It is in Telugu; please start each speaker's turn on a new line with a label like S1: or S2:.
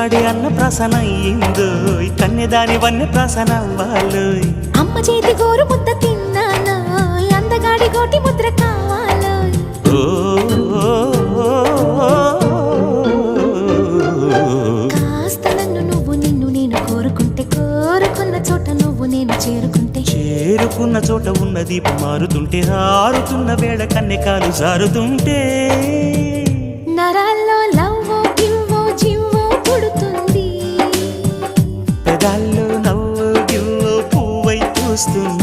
S1: ఈనాడే అన్న ప్రాసన అయ్యిందో కన్యదాని వన్య ప్రాసన అవ్వాలో
S2: అమ్మ చేతి గోరు ముద్ద తిన్నాను అందగాడి గోటి ముద్ర కావాలో కాస్త నన్ను నువ్వు నిన్ను నేను కోరుకుంటే కోరుకున్న చోట నువ్వు నేను చేరుకుంటే
S1: చేరుకున్న చోట ఉన్న దీపం మారుతుంటే ఆరుతున్న వేళ కన్నెకాలు జారుతుంటే
S2: నరాల్లో లవ్వో గివ్వో జివ్వో పుడుతుంది
S1: పెదాల్లో నవ్వు గివ్వు పువ్వై పూస్తుంది